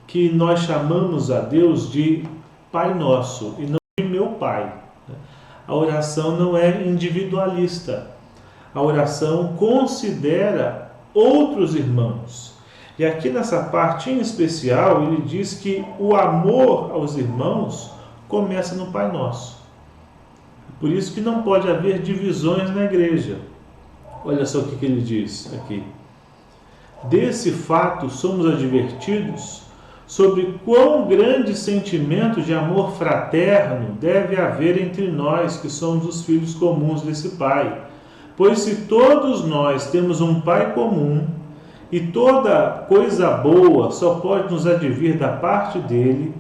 que nós chamamos a Deus de Pai Nosso e não de meu Pai. A oração não é individualista. A oração considera outros irmãos. E aqui nessa parte em especial, ele diz que o amor aos irmãos começa no Pai Nosso. Por isso que não pode haver divisões na igreja. Olha só o que ele diz aqui. Desse fato somos advertidos sobre quão grande sentimento de amor fraterno deve haver entre nós que somos os filhos comuns desse Pai. Pois se todos nós temos um Pai comum, e toda coisa boa só pode nos advir da parte dele,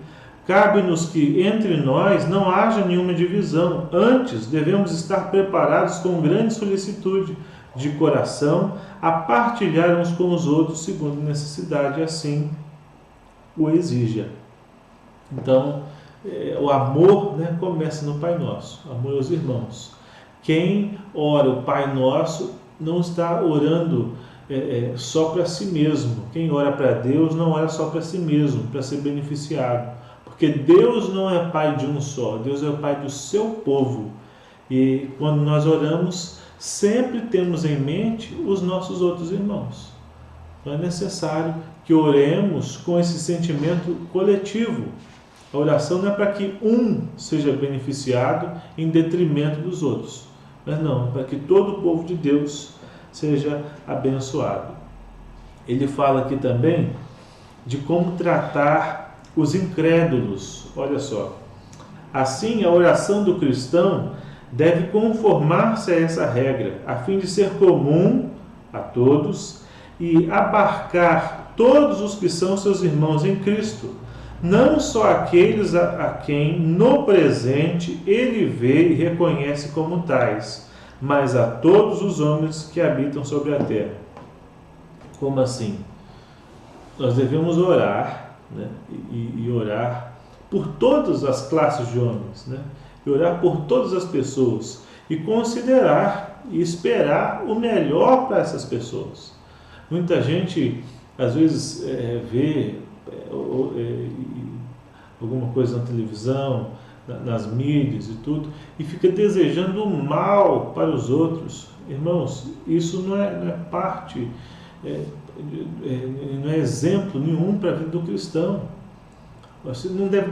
cabe-nos que entre nós não haja nenhuma divisão. Antes, devemos estar preparados com grande solicitude de coração a partilhar uns com os outros segundo necessidade, assim o exija. Então, o amor, né, começa no Pai Nosso, amor aos irmãos. Quem ora o Pai Nosso não está orando só para si mesmo. Quem ora para Deus não ora só para si mesmo, para ser beneficiado. Porque Deus não é Pai de um só, Deus é o Pai do seu povo. E quando nós oramos, sempre temos em mente os nossos outros irmãos. Então é necessário que oremos com esse sentimento coletivo. A oração não é para que um seja beneficiado em detrimento dos outros, mas não, para que todo o povo de Deus seja abençoado. Ele fala aqui também de como tratar os incrédulos. Olha só. Assim, a oração do cristão deve conformar-se a essa regra, a fim de ser comum a todos e abarcar todos os que são seus irmãos em Cristo, não só aqueles a quem no presente ele vê e reconhece como tais, mas a todos os homens que habitam sobre a terra. Como assim? Nós devemos orar, né? e orar por todas as classes de homens, né? E orar por todas as pessoas e considerar e esperar o melhor para essas pessoas. Muita gente às vezes vê alguma coisa na televisão, nas mídias e tudo, e fica desejando o mal para os outros. Irmãos, isso não é parte, não é exemplo nenhum para a vida do cristão. Você não deve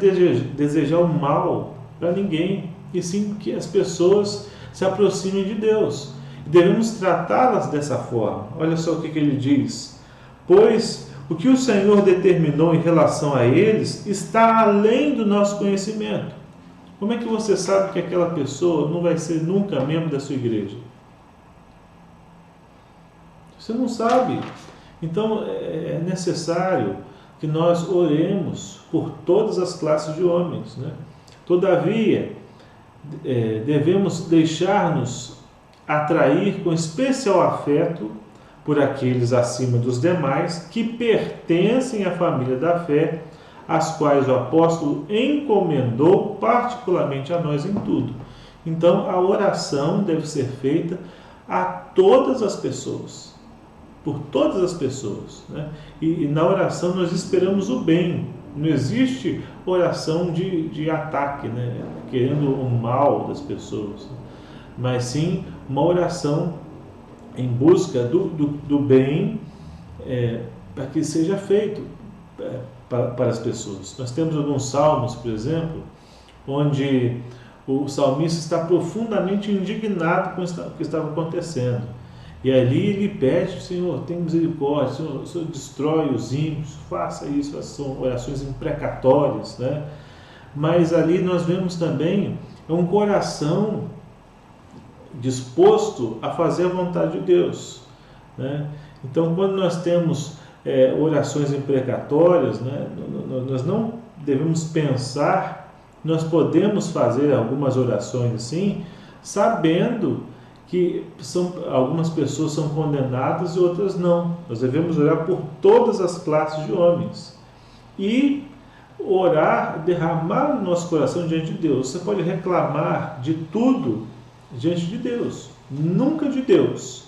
desejar o mal para ninguém, e sim que as pessoas se aproximem de Deus. Devemos tratá-las dessa forma. Olha só o que ele diz: pois o que o Senhor determinou em relação a eles está além do nosso conhecimento. Como é que você sabe que aquela pessoa não vai ser nunca membro da sua igreja? Você não sabe. Então é necessário que nós oremos por todas as classes de homens, né? Todavia, devemos deixar-nos atrair com especial afeto por aqueles acima dos demais que pertencem à família da fé, as quais o apóstolo encomendou particularmente a nós em tudo. Então, a oração deve ser feita a todas as pessoas, por todas as pessoas, né? E na oração nós esperamos o bem. Não existe oração de ataque, né? Querendo o mal das pessoas, mas sim uma oração em busca do bem, para que seja feito para as pessoas. Nós temos alguns salmos, por exemplo, onde o salmista está profundamente indignado com o que estava acontecendo. E ali ele pede: Senhor, tem misericórdia, Senhor, destrói os ímpios, faça isso. São orações imprecatórias, né? Mas ali nós vemos também um coração disposto a fazer a vontade de Deus, né? Então, quando nós temos orações imprecatórias, né, nós não devemos pensar, nós podemos fazer algumas orações assim, sabendo que algumas pessoas são condenadas e outras não. Nós devemos orar por todas as classes de homens e orar, derramar o nosso coração diante de Deus. Você pode reclamar de tudo diante de Deus, nunca de Deus.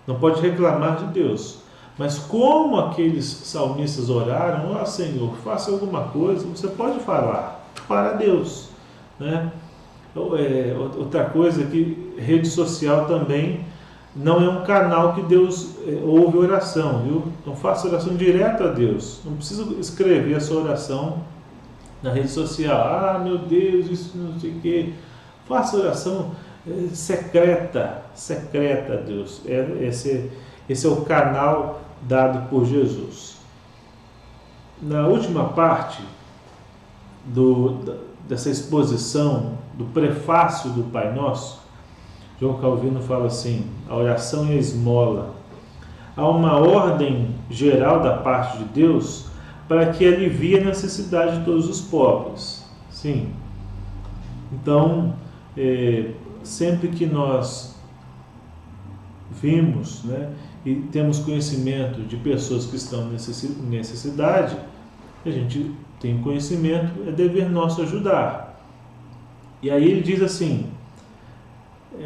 Não pode reclamar de Deus. Mas como aqueles salmistas oraram: ó Senhor, faça alguma coisa, você pode falar para Deus, né? Outra coisa é que rede social também não é um canal que Deus ouve oração, viu? Então faça oração direto a Deus. Não precisa escrever a sua oração na rede social. Ah, meu Deus, isso não sei o quê. Faça oração secreta a Deus. Esse é o canal dado por Jesus. Na última parte dessa exposição do prefácio do Pai Nosso, João Calvino fala assim: a oração e a esmola. Há uma ordem geral da parte de Deus para que alivie a necessidade de todos os pobres. Sim. Então, sempre que nós vimos, né, e temos conhecimento de pessoas que estão em necessidade, a gente tem conhecimento, é dever nosso ajudar. E aí ele diz assim: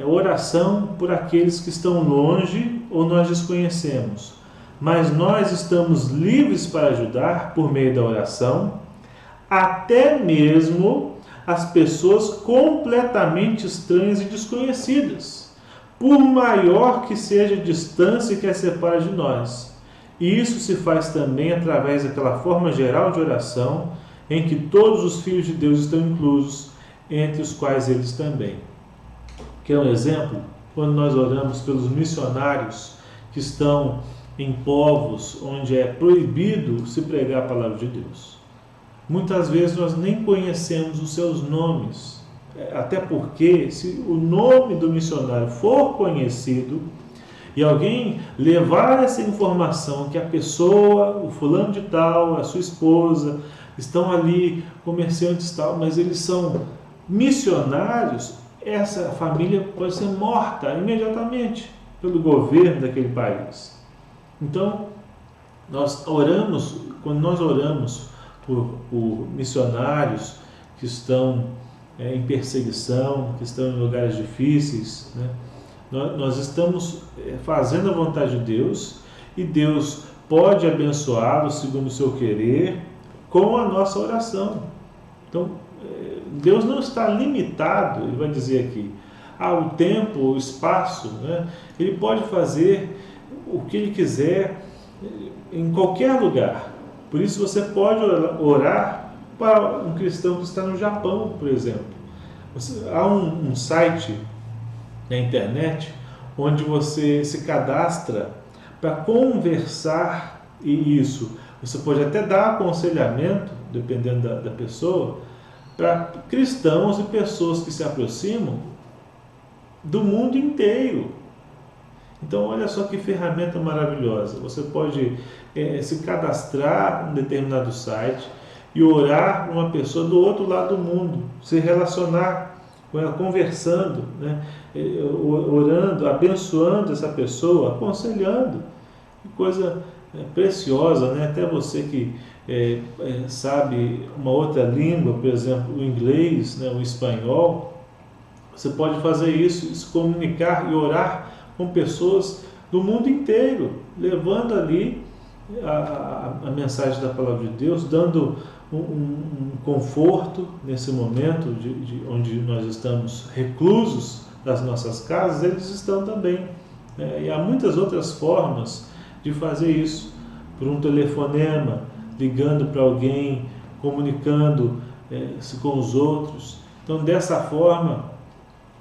oração por aqueles que estão longe ou nós desconhecemos, mas nós estamos livres para ajudar por meio da oração, até mesmo as pessoas completamente estranhas e desconhecidas, por maior que seja a distância que as separa de nós. E isso se faz também através daquela forma geral de oração em que todos os filhos de Deus estão inclusos, entre os quais eles também. Quer um exemplo? Quando nós oramos pelos missionários que estão em povos onde é proibido se pregar a palavra de Deus. Muitas vezes nós nem conhecemos os seus nomes, até porque se o nome do missionário for conhecido e alguém levar essa informação que a pessoa, o fulano de tal, a sua esposa, estão ali, comerciantes tal, mas eles são missionários, essa família pode ser morta imediatamente pelo governo daquele país. Então, quando nós oramos por missionários que estão em perseguição, que estão em lugares difíceis, né? Nós estamos fazendo a vontade de Deus e Deus pode abençoá-los segundo o seu querer com a nossa oração. Então, Deus não está limitado, ele vai dizer aqui, ao tempo, ao espaço, né? Ele pode fazer o que ele quiser em qualquer lugar. Por isso você pode orar para um cristão que está no Japão, por exemplo. Há um site na internet onde você se cadastra para conversar, e isso você pode até dar aconselhamento, dependendo da pessoa, para cristãos e pessoas que se aproximam do mundo inteiro. Então, olha só que ferramenta maravilhosa. Você pode se cadastrar em determinado site e orar com uma pessoa do outro lado do mundo, se relacionar com ela, conversando, né? Orando, abençoando essa pessoa, aconselhando. Que coisa preciosa, né? Até você que sabe uma outra língua, por exemplo, o inglês, né? O espanhol, você pode fazer isso, se comunicar e orar com pessoas do mundo inteiro, levando ali a mensagem da palavra de Deus, dando um conforto nesse momento onde nós estamos reclusos das nossas casas. Eles estão também, né? E há muitas outras formas de fazer isso, por um telefonema, ligando para alguém, comunicando-se com os outros. Então, dessa forma,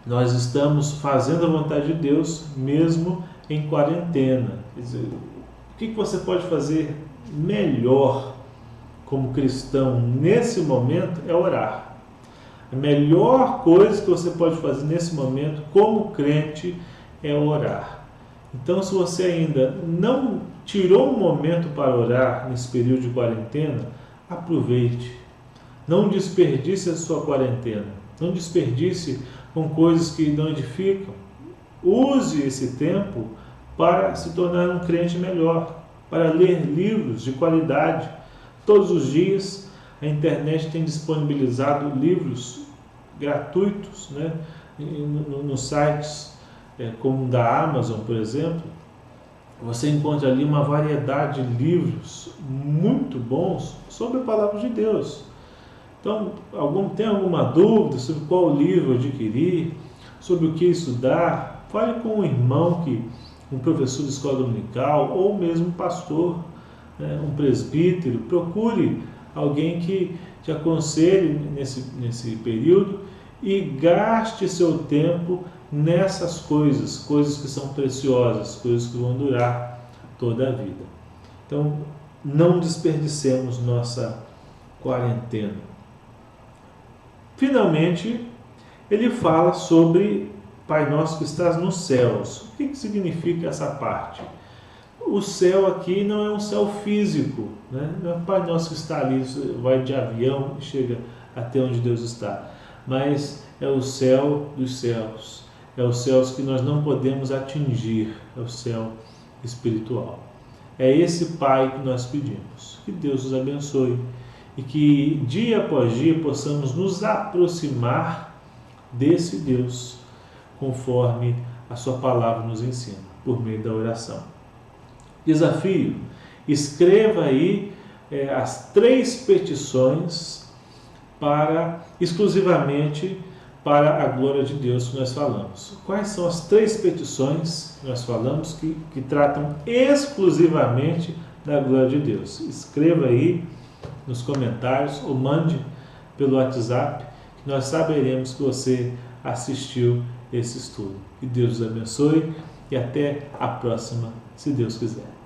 nós estamos fazendo a vontade de Deus, mesmo em quarentena. Quer dizer, o que você pode fazer melhor como cristão nesse momento é orar. A melhor coisa que você pode fazer nesse momento como crente é orar. Então, se você ainda não tirou um momento para orar nesse período de quarentena, aproveite. Não desperdice a sua quarentena. Não desperdice com coisas que não edificam. Use esse tempo para se tornar um crente melhor, para ler livros de qualidade. Todos os dias a internet tem disponibilizado livros gratuitos, né? Nos sites como o da Amazon, por exemplo. Você encontra ali uma variedade de livros muito bons sobre a palavra de Deus. Então, tem alguma dúvida sobre qual livro adquirir, sobre o que estudar? Fale com um irmão, um professor de escola dominical, ou mesmo um pastor, né, um presbítero. Procure alguém que te aconselhe nesse período e gaste seu tempo nessas coisas que são preciosas, coisas que vão durar toda a vida. Então, não desperdicemos nossa quarentena. Finalmente, ele fala sobre Pai Nosso que estás nos céus. O que significa essa parte? O céu aqui não é um céu físico, né? Não é o Pai Nosso que está ali, vai de avião e chega até onde Deus está. Mas é o céu dos céus. É os céus que nós não podemos atingir. É o céu espiritual. É esse Pai que nós pedimos. Que Deus nos abençoe. E que dia após dia possamos nos aproximar desse Deus, conforme a sua palavra nos ensina, por meio da oração. Desafio: escreva aí as 3 petições exclusivamente para a glória de Deus que nós falamos. Quais são as 3 petições que nós falamos que tratam exclusivamente da glória de Deus? Escreva aí nos comentários ou mande pelo WhatsApp, que nós saberemos que você assistiu esse estudo. Que Deus os abençoe e até a próxima, se Deus quiser.